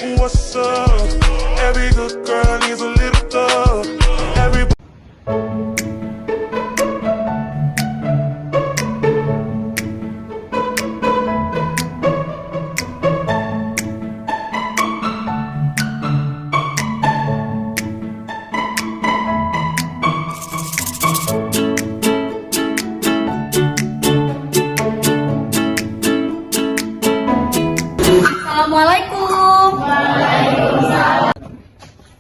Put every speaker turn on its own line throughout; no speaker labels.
What's up? Every good girl needs a little thug. Every
Assalamualaikum.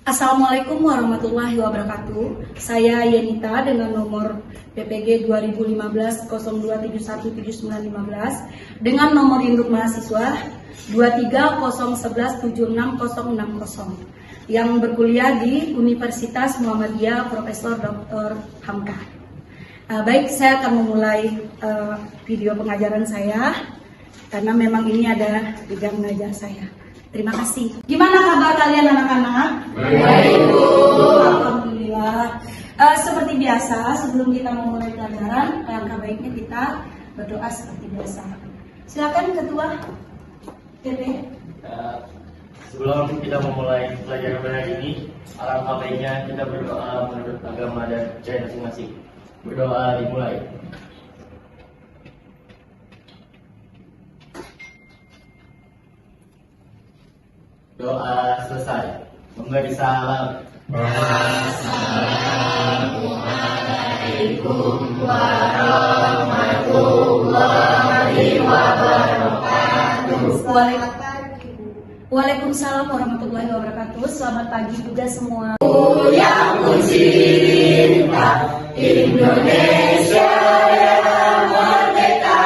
Assalamualaikum warahmatullahi wabarakatuh. Saya Yenita dengan nomor PPG 2015-02717915 dengan nomor induk mahasiswa 2301176060 yang berkuliah di Universitas Muhammadiyah Profesor Dr. Hamka. Baik, saya akan memulai video pengajaran saya karena memang ini ada tiga mengajar saya. Terima kasih. Gimana kabar kalian anak-anak? Baik, Bu. Alhamdulillah. Seperti biasa, sebelum kita memulai pelajaran, alangkah baiknya kita berdoa seperti biasa. Silakan Ketua TP.
Sebelum kita memulai pelajaran hari ini, alangkah baiknya kita berdoa menurut agama dan percaya masing-masing. Berdoa dimulai. Doa selesai. Memberi salam. Assalamualaikum warahmatullahi wabarakatuh.
Waalaikumsalam warahmatullahi wabarakatuh. Selamat pagi juga semua.
Yang mencinta Indonesia yang merdeka.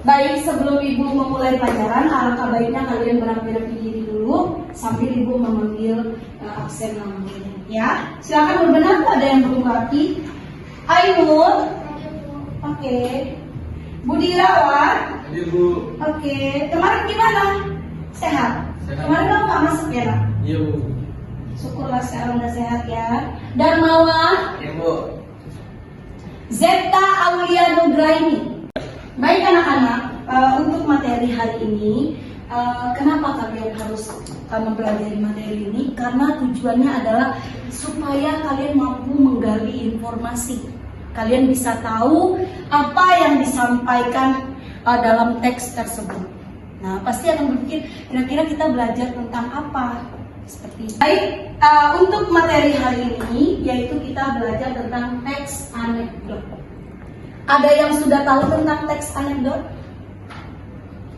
Baik, sebelum Ibu memulai pelajaran, alangkah baiknya kalian berapi-api diri dulu sambil Ibu memanggil absen namanya. Ya, silakan berbenah. Ada yang belum rapi. Ainul. Oke. Budi Irawan.
Ibu.
Oke. Kemarin gimana? Sehat. Kemarin kamu nggak masuk ya, Nak?
Iya, Bu.
Syukurlah sekarang udah sehat ya. Dan Mawar.
Ibu.
Zeta Aulia Nugraini. Baik anak-anak, untuk materi hari ini, kenapa kalian harus mempelajari materi ini? Karena tujuannya adalah supaya kalian mampu menggali informasi. Kalian bisa tahu apa yang disampaikan dalam teks tersebut. Nah, pasti akan berpikir, kira-kira kita belajar tentang apa? Seperti itu. Baik, untuk materi hari ini, yaitu kita belajar tentang teks anekdot. Ada yang sudah tahu tentang teks anekdot?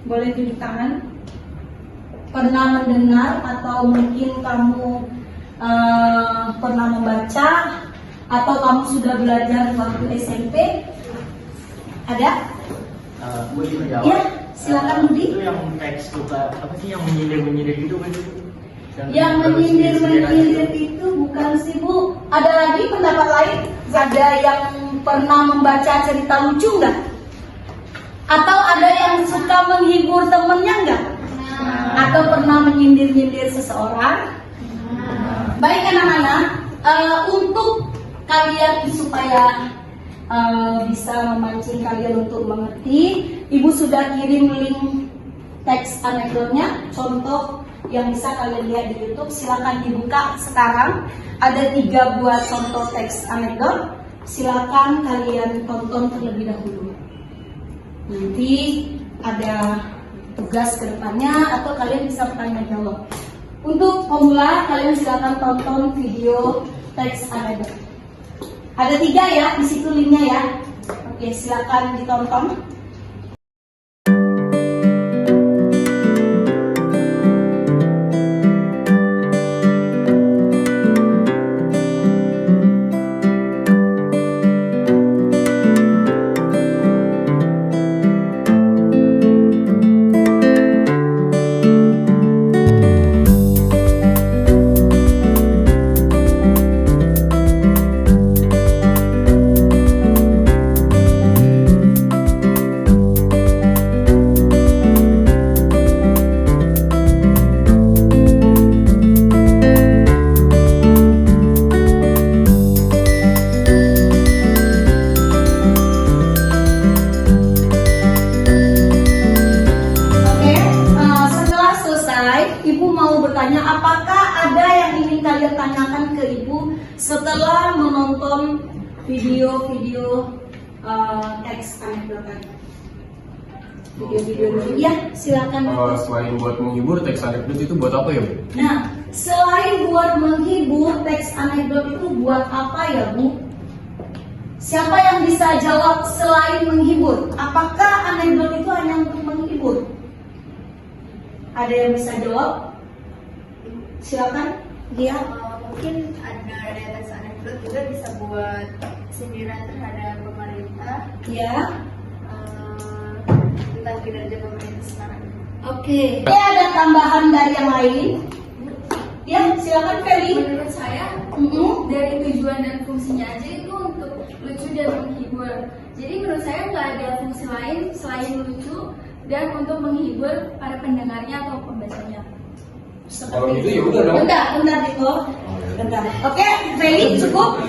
Boleh tunjuk tangan. Pernah mendengar atau mungkin kamu pernah membaca atau kamu sudah belajar waktu SMP? Ada?
Budi menjawab.
Ya, silakan Budi.
Itu yang teks suka apa sih yang menyindir-menyindir itu kan?
Yang menyindir-menyindir itu bukan sih, Bu. Ada lagi pendapat lain? Ada yang pernah membaca cerita lucu nggak? Atau ada yang suka menghibur temennya nggak? Atau pernah menyindir-nyindir seseorang? Baik anak-anak, untuk kalian supaya bisa memancing kalian untuk mengerti, Ibu sudah kirim link teks anekdotnya, contoh yang bisa kalian lihat di YouTube. Silakan dibuka sekarang. Ada 3 buah contoh teks anekdot. Silakan kalian tonton terlebih dahulu. Nanti ada tugas ke depannya atau kalian bisa bertanya jawab. Untuk pemula, kalian silakan tonton video teks anekdot. Ada 3 ya, di situ linknya ya. Oke, silakan ditonton. Ibu mau bertanya, apakah ada yang ingin kalian tanyakan ke Ibu setelah menonton video-video teks anekdot tadi? Video-video lucu. Ya, silakan.
Selain buat menghibur, teks anekdot itu buat apa ya, Bu?
Nah, selain buat menghibur, teks anekdot itu buat apa ya, Bu? Siapa yang bisa jawab selain menghibur? Apakah anekdot itu hanya untuk menghibur? Ada yang bisa jawab? Silakan. Dia.
Mungkin ada teks anekdot juga bisa buat sindiran terhadap pemerintah,
Ya.
tentang kinerja pemerintah sekarang.
Oke. Ada tambahan dari yang lain? Ya, silakan Feli.
Menurut saya dari tujuan dan fungsinya aja itu untuk lucu dan menghibur. Jadi menurut saya nggak ada fungsi lain selain lucu dan untuk menghibur para pendengarnya atau pembacanya.
Kalau gitu ya udah dong.
Bentar Dito. Bentar. Oke, Feli cukup?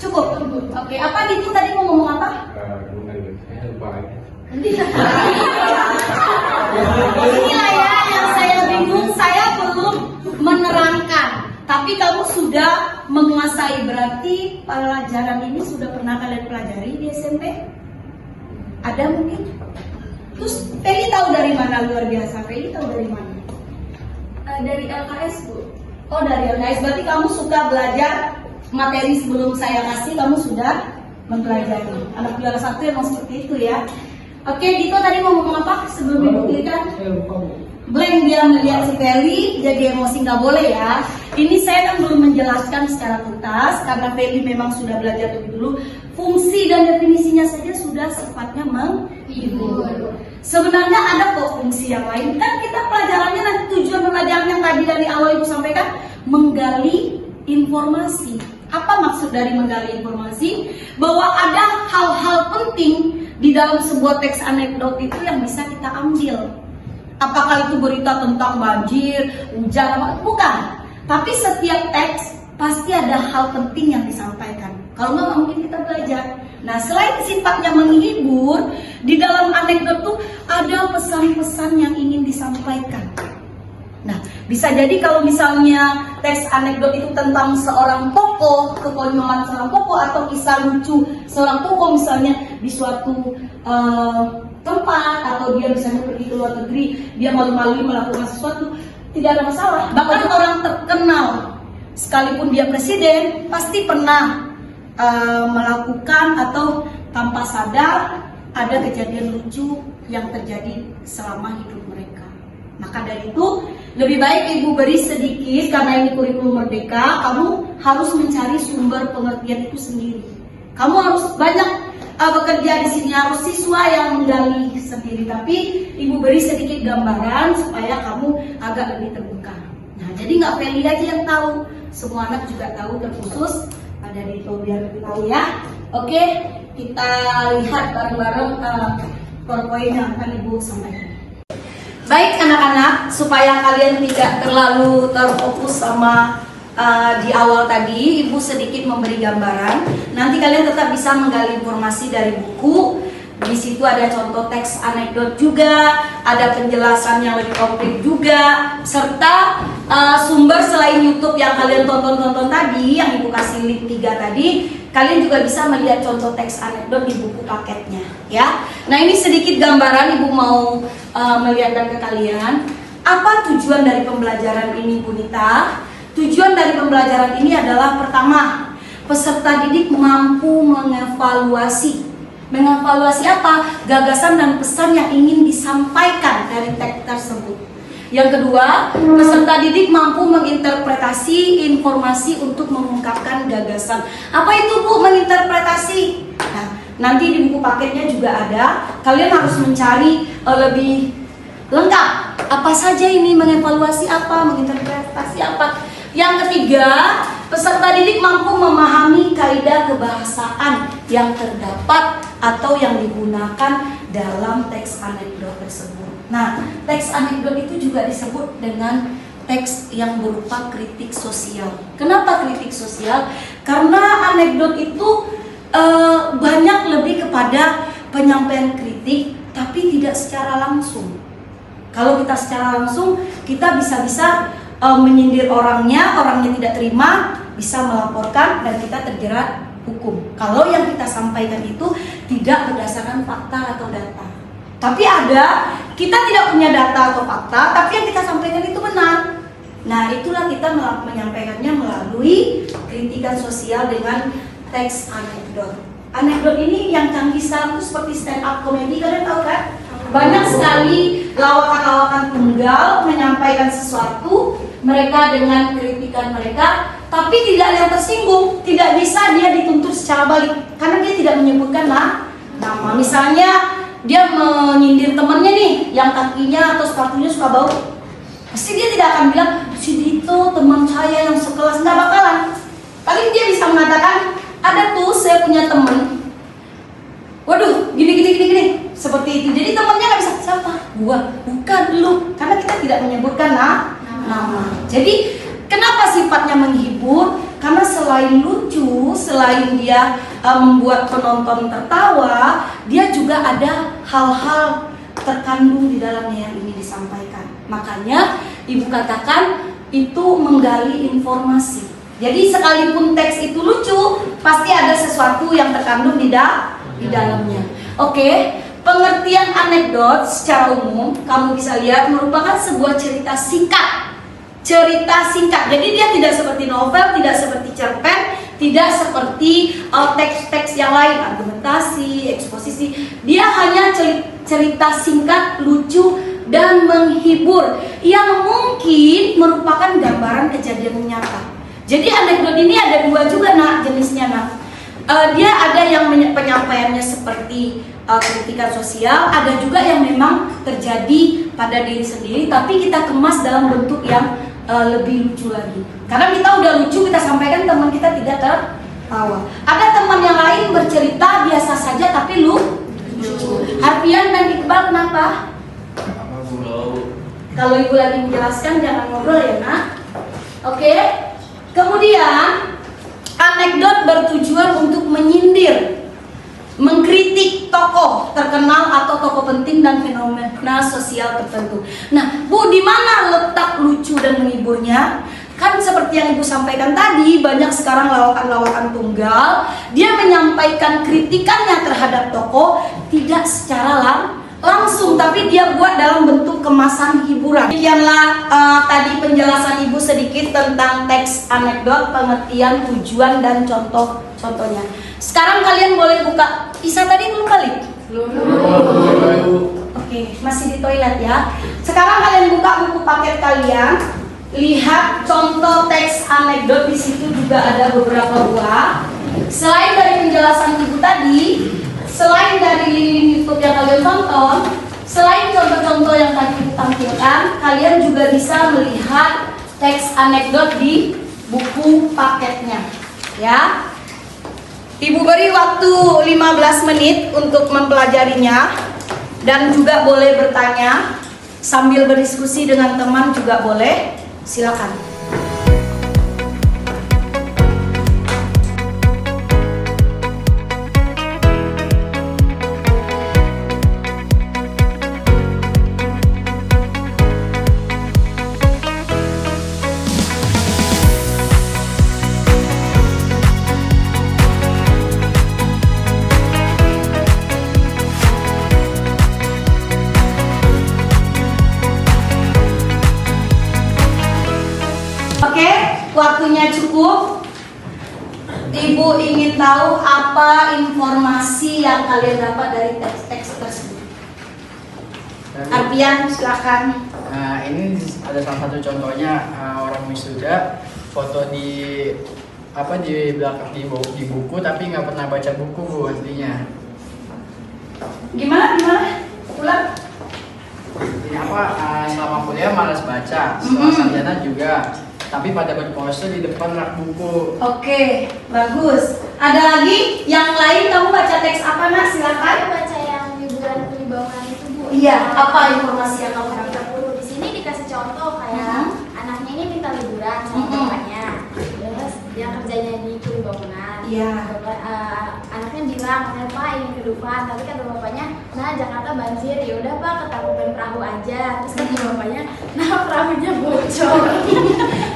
Cukup. Oke, apa Dito tadi mau ngomong apa?
Saya lupa lagi.
Inilah ya yang saya bingung, saya belum menerangkan. Tapi kamu sudah menguasai, berarti pelajaran ini sudah pernah kalian pelajari di SMP? Ada mungkin? Terus Feli tahu dari mana? Luar biasa, Feli tahu dari mana?
Dari LKS, Bu.
Oh, dari LKS, berarti kamu suka belajar materi sebelum saya kasih, kamu sudah mempelajari. Anak juara 1 emang seperti itu ya. Oke, Dito tadi mau ngomong apa sebelum dibuktikan? Blank, dia melihat si Feli, jadi emosi nggak boleh ya. Ini saya kan belum menjelaskan secara tuntas karena Feli memang sudah belajar lebih dulu. Fungsi dan definisinya saja sudah sifatnya menghibur. Sebenarnya ada kok fungsi yang lain. Kan kita pelajarannya nanti tujuan pelajaran yang tadi dari awal Ibu sampaikan, menggali informasi. Apa maksud dari menggali informasi? Bahwa ada hal-hal penting di dalam sebuah teks anekdot itu yang bisa kita ambil. Apakah itu berita tentang banjir, hujan, bukan. Tapi setiap teks pasti ada hal penting yang disampaikan. Kalau nggak mungkin kita belajar. Nah, selain sifatnya menghibur, di dalam anekdot tuh ada pesan-pesan yang ingin disampaikan. Nah, bisa jadi kalau misalnya teks anekdot itu tentang seorang tokoh, kekonyolان seorang tokoh atau kisah lucu seorang tokoh misalnya di suatu tempat, atau dia misalnya pergi ke luar negeri, dia malu-malu melakukan sesuatu, tidak ada masalah. Bahkan orang terkenal, sekalipun dia presiden, pasti pernah melakukan atau tanpa sadar ada kejadian lucu yang terjadi selama hidup mereka. Maka dari itu lebih baik Ibu beri sedikit, karena ini kurikulum merdeka, kamu harus mencari sumber pengertian itu sendiri. Kamu harus banyak bekerja di sini, harus siswa yang menggali sendiri. Tapi Ibu beri sedikit gambaran supaya kamu agak lebih terbuka. Nah, jadi nggak Feli aja yang tahu, semua anak juga tahu, terkhusus ada di itu biar lebih tahu ya. Oke, kita lihat bareng-bareng PowerPoint yang akan Ibu sampaikan. Baik anak-anak, supaya kalian tidak terlalu terfokus sama di awal tadi, Ibu sedikit memberi gambaran. Nanti kalian tetap bisa menggali informasi dari buku. Di situ ada contoh teks anekdot juga, ada penjelasan yang lebih komplit juga, serta sumber selain YouTube yang kalian tonton tadi, yang Ibu kasih link 3 tadi. Kalian juga bisa melihat contoh teks anekdot di buku paketnya, ya. Nah, ini sedikit gambaran Ibu mau melihatkan ke kalian. Apa tujuan dari pembelajaran ini, Bu Nita? Tujuan dari pembelajaran ini adalah pertama, peserta didik mampu mengevaluasi. Mengevaluasi apa? Gagasan dan pesan yang ingin disampaikan dari teks tersebut. Yang kedua, peserta didik mampu menginterpretasi informasi untuk mengungkapkan gagasan. Apa itu, Bu, menginterpretasi? Nah, nanti di buku paketnya juga ada. Kalian harus mencari lebih lengkap. Apa saja ini, mengevaluasi apa, menginterpretasi apa. Yang ketiga, peserta didik mampu memahami kaidah kebahasaan yang terdapat atau yang digunakan dalam teks anekdot tersebut. Nah, teks anekdot itu juga disebut dengan teks yang berupa kritik sosial. Kenapa kritik sosial? Karena anekdot itu banyak lebih kepada penyampaian kritik, tapi tidak secara langsung. Kalau kita secara langsung, kita bisa-bisa menyindir orangnya tidak terima, bisa melaporkan dan kita terjerat hukum. Kalau yang kita sampaikan itu tidak berdasarkan fakta atau data. Tapi ada, kita tidak punya data atau fakta, tapi yang kita sampaikan itu benar. Nah, itulah kita menyampaikannya melalui kritikan sosial dengan teks anekdot. Anekdot ini yang canggih sekarang itu seperti stand up comedy, kalian tahu kan? Banyak sekali lawakan-lawakan tunggal menyampaikan sesuatu, mereka dengan kritikan mereka, tapi tidak ada yang tersinggung, tidak bisa dia dituntut secara balik karena dia tidak menyebutkan nama. Misalnya dia menyindir temannya nih yang kakinya atau sepatunya suka bau, pasti dia tidak akan bilang si Dito teman saya yang sekelas, nggak bakalan. Paling dia bisa mengatakan ada tuh saya punya teman, waduh gini seperti itu. Jadi temannya nggak bisa, siapa? Gua, bukan lu, karena kita tidak menyebutkan nama. Jadi kenapa sifatnya menghibur? Karena selain lucu, selain dia membuat penonton tertawa, dia juga ada hal-hal terkandung di dalamnya yang ingin disampaikan. Makanya ibu katakan itu menggali informasi. Jadi sekalipun teks itu lucu, pasti ada sesuatu yang terkandung di dalamnya. Oke, pengertian anekdot secara umum kamu bisa lihat merupakan sebuah cerita singkat. Jadi dia tidak seperti novel, tidak seperti cerpen, tidak seperti teks-teks yang lain, argumentasi, eksposisi. Dia hanya cerita singkat, lucu, dan menghibur yang mungkin merupakan gambaran kejadian nyata. Jadi anekdot ini ada dua juga jenisnya. Dia ada yang penyampaiannya seperti kritikan sosial, ada juga yang memang terjadi pada diri sendiri, tapi kita kemas dalam bentuk yang lebih lucu lagi. Karena kita udah lucu, kita sampaikan, teman kita tidak tertawa. Ada teman yang lain bercerita biasa saja tapi lucu. Harpian dan Iqbal kenapa? Kalau ibu lagi menjelaskan jangan ngobrol ya nak. Oke. Kemudian anekdot bertujuan untuk menyindir, mengkritik tokoh terkenal atau tokoh penting dan fenomena sosial tertentu. Nah, Bu, di mana letak lucu dan menghiburnya? Kan seperti yang Ibu sampaikan tadi, banyak sekarang lawakan-lawakan tunggal. Dia menyampaikan kritikannya terhadap tokoh tidak secara langsung, tapi dia buat dalam bentuk kemasan hiburan. Demikianlah tadi penjelasan Ibu sedikit tentang teks anekdot, pengertian, tujuan, dan contohnya. Sekarang kalian boleh buka. Isa tadi belum balik? Belum. Oke, masih di toilet ya. Sekarang kalian buka buku paket kalian. Lihat contoh teks anekdot, di situ juga ada beberapa buah. Selain dari penjelasan Ibu tadi, selain dari YouTube yang kalian tonton, selain contoh-contoh yang tadi ditampilkan, kalian juga bisa melihat teks anekdot di buku paketnya. Ya. Ibu beri waktu 15 menit untuk mempelajarinya dan juga boleh bertanya sambil berdiskusi dengan teman juga boleh. Silakan. Waktunya cukup. Ibu ingin tahu apa informasi yang kalian dapat dari teks-teks tersebut. Arpian, silakan.
Nah, ini ada salah satu contohnya orang wisuda foto di belakang di buku tapi nggak pernah baca buku, Bu, aslinya.
Gimana? Ulang.
Ini selama kuliah malas baca, setelah sarjana juga. Tapi pada berpose di depan rak buku.
Oke, bagus. Ada lagi yang lain? Kamu baca teks apa, Nak? Silakan.
Saya baca yang liburan Kelibaungan itu, Bu.
Iya. Apa informasi yang kamu dapat?
Di sini dikasih contoh kayak anaknya ini minta liburan sama bapaknya. Terus yang kerjanya di Kelibaungan.
Iya.
Anaknya bilang, "Pak ingin ke depan," tapi kata bapaknya, Nah, Jakarta banjir, ya udah Pak, ke Tangkuban Perahu aja. Terus kata bapaknya, nah perahunya bocor.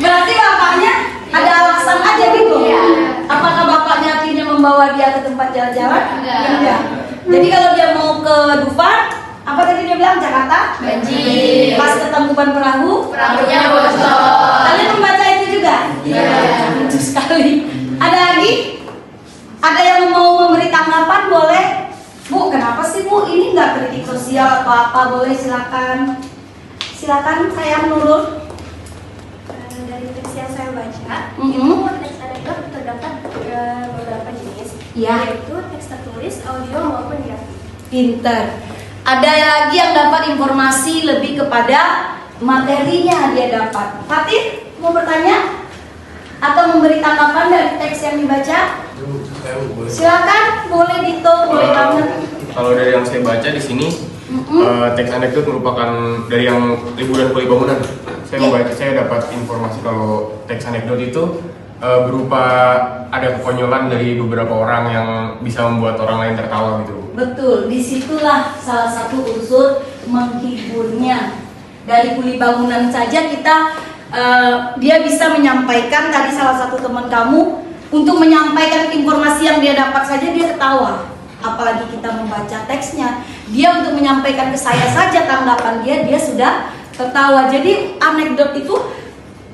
Berarti bapaknya ada alasan aja gitu?
Iya.
Apakah bapaknya akhirnya membawa dia ke tempat jalan-jalan?
Enggak.
Jadi kalau dia mau ke Dufan, apa tadi dia bilang? Jakarta?
Banjir.
Pas ke Tangkuban Perahu?
Perahunya bocor.
Kalian membaca itu juga?
Iya.
Lucu sekali. Ada lagi? Ada yang mau memberi tanggapan? Boleh? Bu, kenapa sih Bu? Ini nggak kritik sosial atau apa? Boleh, silakan. Silakan, saya Nurul.
Dari teks yang saya baca,
Mhm.
itu teks anekdot terdapat beberapa jenis,
Iya.
yaitu teks tertulis, audio maupun grafik.
Pinter. Ada lagi yang dapat informasi lebih kepada materinya dia dapat. Fatih, mau bertanya? Atau memberi tanggapan dari teks yang dibaca?
Saya boleh.
Silakan, boleh Dito, boleh banget.
Kalau dari yang saya baca di sini, teks anekdot merupakan dari yang liburan kuliah bangunan. Saya membaca, saya dapat informasi kalau teks anekdot itu berupa ada kekonyolan dari beberapa orang yang bisa membuat orang lain tertawa gitu.
Betul, disitulah salah satu unsur menghiburnya. Dari kuli bangunan saja kita, dia bisa menyampaikan, tadi salah satu teman kamu, untuk menyampaikan informasi yang dia dapat saja dia ketawa. Apalagi kita membaca teksnya, dia untuk menyampaikan ke saya saja tanggapan dia sudah tertawa. Jadi anekdot itu,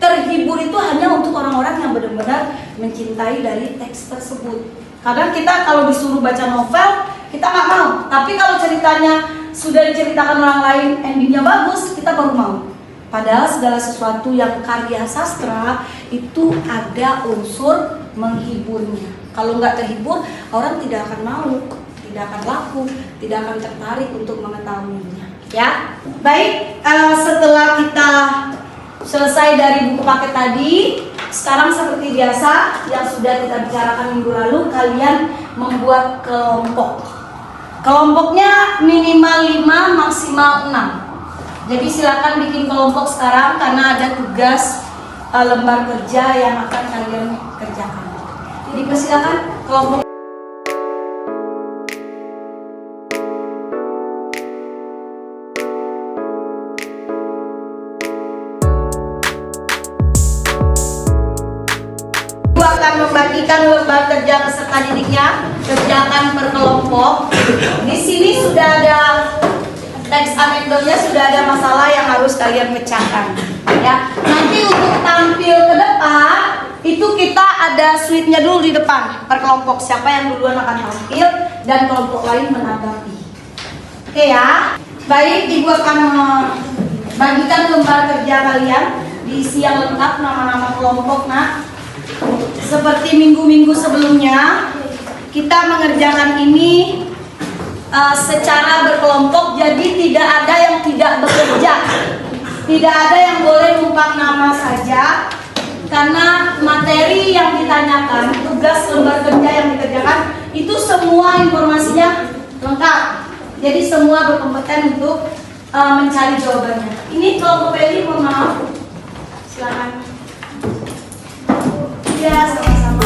terhibur itu hanya untuk orang-orang yang benar-benar mencintai dari teks tersebut. Kadang kita kalau disuruh baca novel, kita nggak mau. Tapi kalau ceritanya sudah diceritakan orang lain, endingnya bagus, kita baru mau. Padahal segala sesuatu yang karya sastra itu ada unsur menghiburnya. Kalau nggak terhibur, orang tidak akan mau, tidak akan laku, tidak akan tertarik untuk mengetahuinya. Ya, baik. Setelah kita selesai dari buku paket tadi, sekarang seperti biasa yang sudah kita bicarakan minggu lalu, kalian membuat kelompok. Kelompoknya minimal 5, maksimal 6. Jadi silakan bikin kelompok sekarang karena ada tugas lembar kerja yang akan kalian kerjakan. Jadi persilakan kelompok. Akan membagikan lembar kerja peserta didiknya, kerjakan per kelompok. Di sini sudah ada teks anekdotnya, sudah ada masalah yang harus kalian pecahkan. Ya, nanti untuk tampil ke depan itu kita ada suite-nya dulu di depan per kelompok. Siapa yang duluan akan tampil dan kelompok lain menanggapi. Oke ya. Baik, Ibu akan membagikan lembar kerja kalian, diisi yang lengkap nama-nama kelompok. Nah, seperti minggu-minggu sebelumnya, kita mengerjakan ini secara berkelompok, jadi tidak ada yang tidak bekerja, tidak ada yang boleh numpang nama saja, karena materi yang ditanyakan, tugas lembar kerja yang dikerjakan, itu semua informasinya lengkap, jadi semua berkompeten untuk mencari jawabannya. Ini kelompok Peli, mohon maaf, silakan. Ya, sama-sama.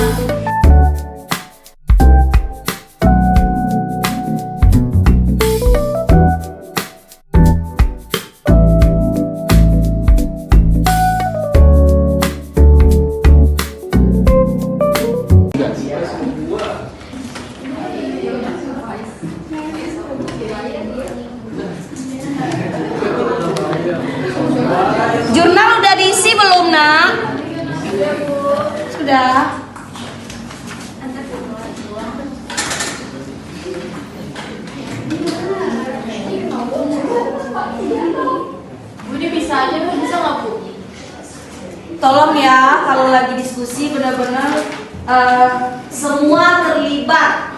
Jurnal udah diisi belum, Nak? Sudah.
Ini bisa aja, Bu. Bisa nggak, Bu?
Tolong ya, kalau lagi diskusi benar-benar semua terlibat.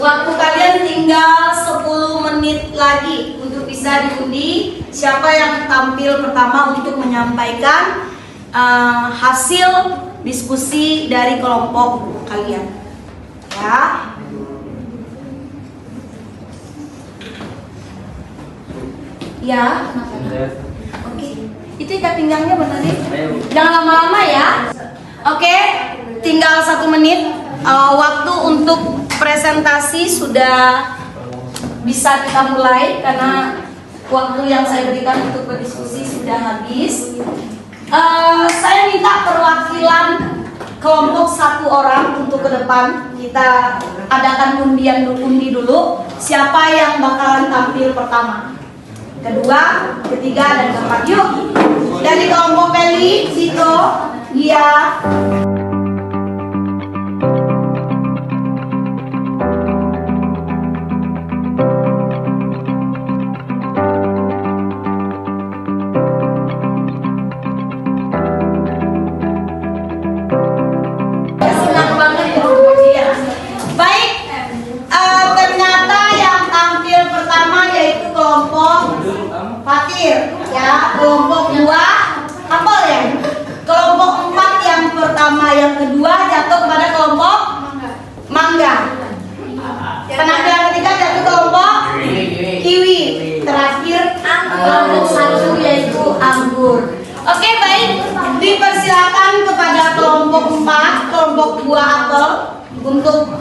Waktu kalian tinggal 10 menit lagi untuk bisa diundi siapa yang tampil pertama untuk menyampaikan hasil diskusi dari kelompok kalian. Ya. Ya. Oke. Itu ikat pinggangnya benar nih. Jangan lama-lama ya. Oke. Tinggal 1 menit. Waktu untuk presentasi sudah bisa kita mulai karena waktu yang saya berikan untuk berdiskusi sudah habis. Saya minta perwakilan kelompok 1 orang untuk ke depan. Kita adakan undi dulu. Siapa yang bakalan tampil pertama, kedua, ketiga, dan keempat. Yuk, dari kelompok Meli, Dito, Gia. Senang banget ya. Baik, ternyata yang tampil pertama yaitu kelompok Fatir, ya, kelompok 2 apel ya. Kelompok 4 yang pertama, yang kedua jatuh kepada kelompok Mangga. Penampilan ketiga jatuh kelompok Kiwi. Terakhir kelompok 1 yaitu Anggur. Oke, baik, dipersilakan kepada kelompok 4, kelompok 2 apel untuk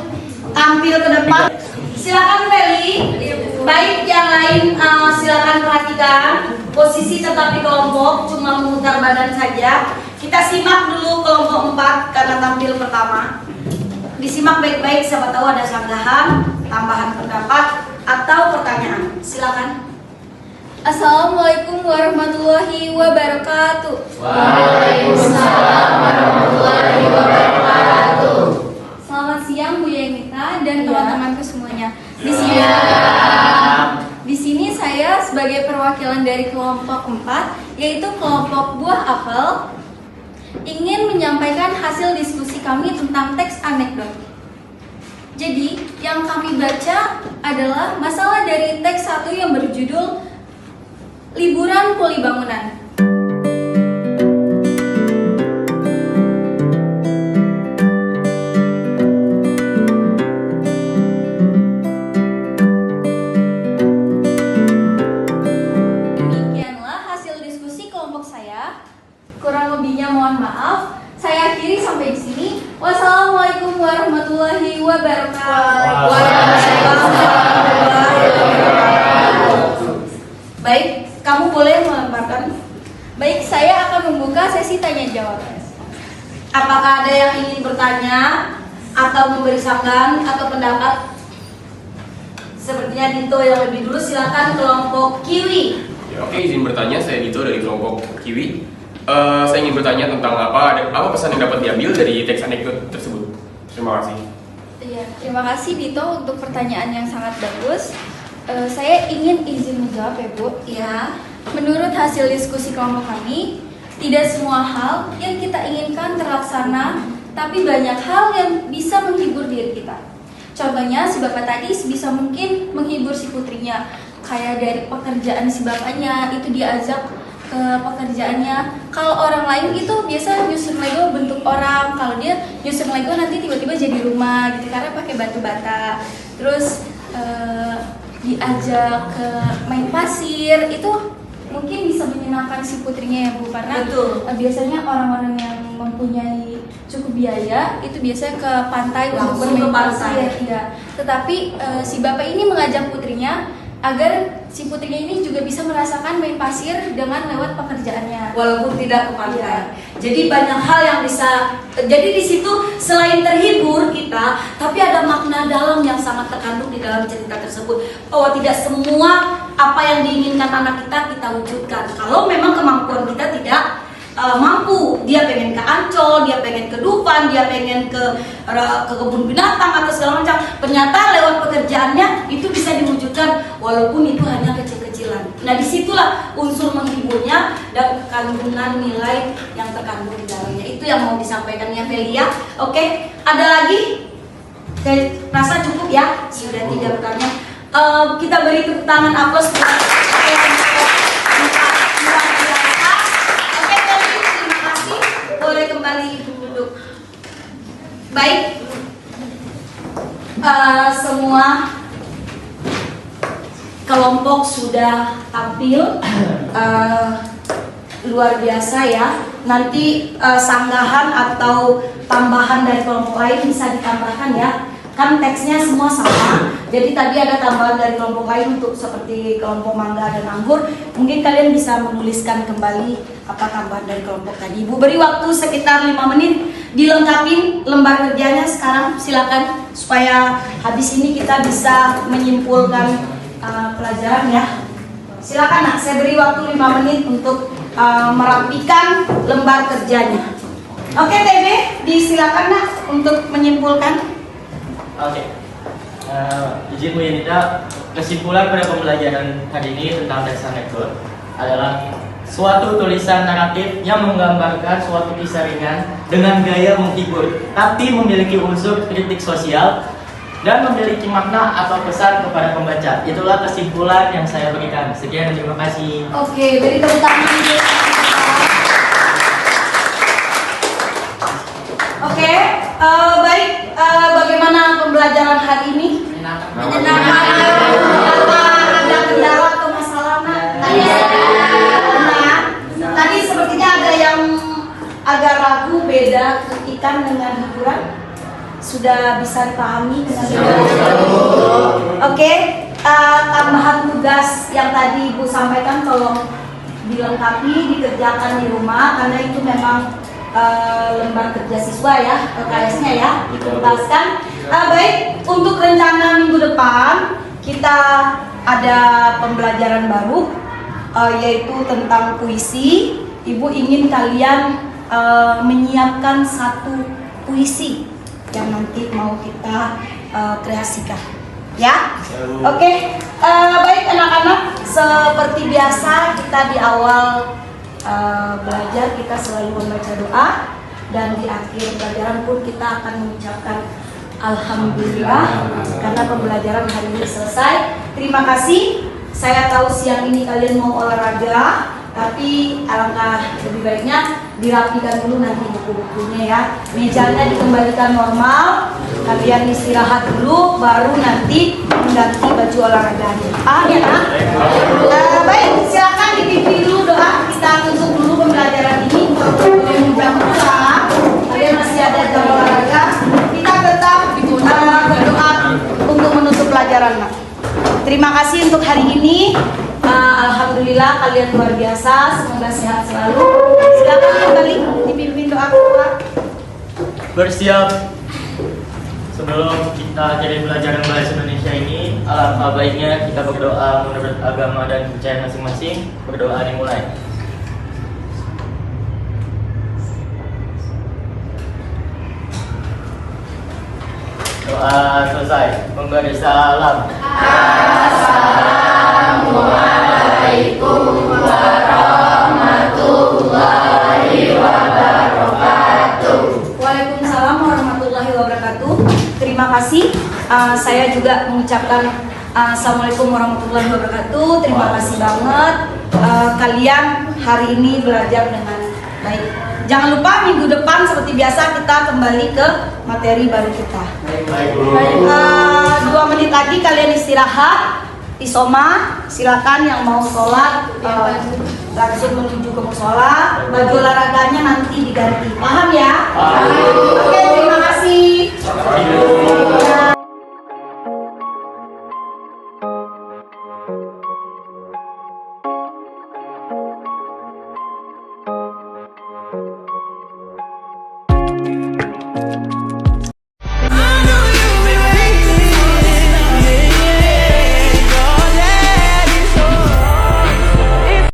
tampil ke depan. Silakan Meli. Baik, yang lain silakan perhatikan posisi tetap di kelompok, cuma memutar badan saja. Kita simak dulu kelompok 4 karena tampil pertama. Disimak baik-baik, siapa tahu ada sanggahan, tambahan pendapat atau pertanyaan. Silakan.
Assalamualaikum warahmatullahi wabarakatuh.
Waalaikumsalam warahmatullahi wabarakatuh.
Selamat siang Bu Yenita dan
Ya.
teman-temanku semuanya. Di sini saya sebagai perwakilan dari kelompok 4, yaitu kelompok buah apel, ingin menyampaikan hasil diskusi kami tentang teks anekdot. Jadi, yang kami baca adalah masalah dari teks 1 yang berjudul Liburan Puli Bangunan. Demikianlah hasil diskusi kelompok saya. Kurang lebihnya mohon maaf. Saya akhiri sampai di sini. Wassalamualaikum warahmatullahi wabarakatuh.
Baik, kamu boleh melemparkan.
Baik, saya akan membuka sesi tanya jawab.
Apakah ada yang ingin bertanya atau memberi sanggahan atau pendapat? Sepertinya Dito yang lebih dulu. Silakan kelompok Kiwi.
Ya, oke, izin bertanya, saya Dito dari kelompok Kiwi. Saya ingin bertanya tentang apa pesan yang dapat diambil dari teks anekdot tersebut. Terima kasih.
Iya, terima kasih Dito untuk pertanyaan yang sangat bagus. Saya ingin izin menjawab ya Bu.
Ya.
Menurut hasil diskusi kelompok kami, tidak semua hal yang kita inginkan terlaksana, tapi banyak hal yang bisa menghibur diri kita. Contohnya si bapak tadi sebisa mungkin menghibur si putrinya. Kayak dari pekerjaan si bapaknya, itu diajak ke pekerjaannya. Kalau orang lain itu biasa nyusun Lego bentuk orang, kalau dia nyusun Lego nanti tiba-tiba jadi rumah gitu karena pakai batu bata. Terus diajak ke main pasir, itu mungkin bisa menyenangkan si putrinya ya Bu, karena
Betul.
biasanya orang-orang yang mempunyai cukup biaya itu biasanya ke pantai untuk
Langsung
bermain
ke pantai.
pasir ya. Tetapi si bapak ini mengajak putrinya agar si putrinya ini juga bisa merasakan main pasir dengan lewat pekerjaannya.
Walaupun tidak ke pantai.
Iya.
Jadi banyak hal yang bisa. Jadi di situ selain terhibur kita, tapi ada makna dalam yang sangat terkandung di dalam cerita tersebut. Bahwa tidak semua apa yang diinginkan anak kita wujudkan. Kalau memang kemampuan kita tidak mampu, dia pengen ke Ancol, dia pengen ke Dufan, dia pengen ke kebun binatang atau segala macam. Ternyata lewat pekerjaannya itu bisa diwujudkan walaupun itu hanya kecil-kecilan. Nah disitulah unsur menghiburnya dan kandungan nilai yang terkandung di dalamnya. Itu yang mau disampaikan ya Velia. Oke, ada lagi? Saya rasa cukup ya. Sudah 3 bertanya. Kita beri tepuk tangan aplaus buat boleh kembali duduk. Baik, semua kelompok sudah tampil, luar biasa ya. Nanti sanggahan atau tambahan dari kelompok lain bisa ditambahkan ya. kan teksnya semua sama. Jadi tadi ada tambahan dari kelompok lain untuk seperti kelompok mangga dan anggur. Mungkin kalian bisa menuliskan kembali apa tambahan dari kelompok tadi. Ibu beri waktu sekitar 5 menit dilengkapin lembar kerjanya sekarang, silakan supaya habis ini kita bisa menyimpulkan pelajaran ya. Silakan nak, saya beri waktu 5 menit untuk merapikan lembar kerjanya. Oke TB, disilakan nak untuk menyimpulkan.
Oke. Izin Bu Yanita, kesimpulan pada pembelajaran hari ini tentang teks anekdot adalah suatu tulisan naratif yang menggambarkan suatu kisah ringan dengan gaya menghibur, tapi memiliki unsur kritik sosial dan memiliki makna atau pesan kepada pembaca. Itulah kesimpulan yang saya berikan. Sekian, terima kasih.
Oke, beri tepuk tangan dulu. Oke, baik. Bagaimana pembelajaran hari ini? Menyenangkan. Ada kendala atau masalah nak? Nah, tadi sepertinya ada yang agak ragu beda kritikan dengan hiburan. Sudah bisa dipahami dengan Oke, tambahan tugas yang tadi Ibu sampaikan tolong dilengkapi, dikerjakan di rumah karena itu memang lembar kerja siswa ya, LKS-nya ya, dituntaskan. Baik, untuk rencana minggu depan kita ada pembelajaran baru yaitu tentang puisi. Ibu ingin kalian menyiapkan satu puisi yang nanti mau kita kreasikan ya. Oke, baik anak-anak, seperti biasa kita di awal belajar kita selalu membaca doa dan di akhir pelajaran pun kita akan mengucapkan alhamdulillah karena pembelajaran hari ini selesai. Terima kasih. Saya tahu siang ini kalian mau olahraga, tapi alangkah lebih baiknya dirapikan dulu nanti buku-bukunya ya. Mejanya dikembalikan normal, kalian istirahat dulu, baru nanti mengganti baju olahraganya. Paham ya nak? Baik, silakan dipimpin dulu doa. Kita tutup dulu pembelajaran ini. Jam pulang, kalian masih ada jam olahraga. Kita tetap berdoa untuk menutup pelajaran nak. Terima kasih untuk hari ini. Alhamdulillah kalian luar biasa, semoga sehat selalu. Silakan kembali dipimpin doa Pak.
Bersiap. Sebelum kita jadi pelajaran bahasa Indonesia ini, alangkah baiknya kita berdoa menurut agama dan kepercayaan masing-masing. Berdoa dimulai. Doa selesai. Memberi salam. Assalamualaikum warahmatullahi wabarakatuh.
Waalaikumsalam warahmatullahi wabarakatuh. Terima kasih. Saya juga mengucapkan Assalamualaikum warahmatullahi wabarakatuh. Terima kasih banget kalian hari ini belajar dengan baik. Jangan lupa minggu depan seperti biasa kita kembali ke materi baru kita.
Baik.
2 menit lagi kalian istirahat. Isoma, silakan yang mau sholat langsung menuju ke musola. Baju olahraganya nanti diganti. Paham ya? Paham. Oke, terima kasih.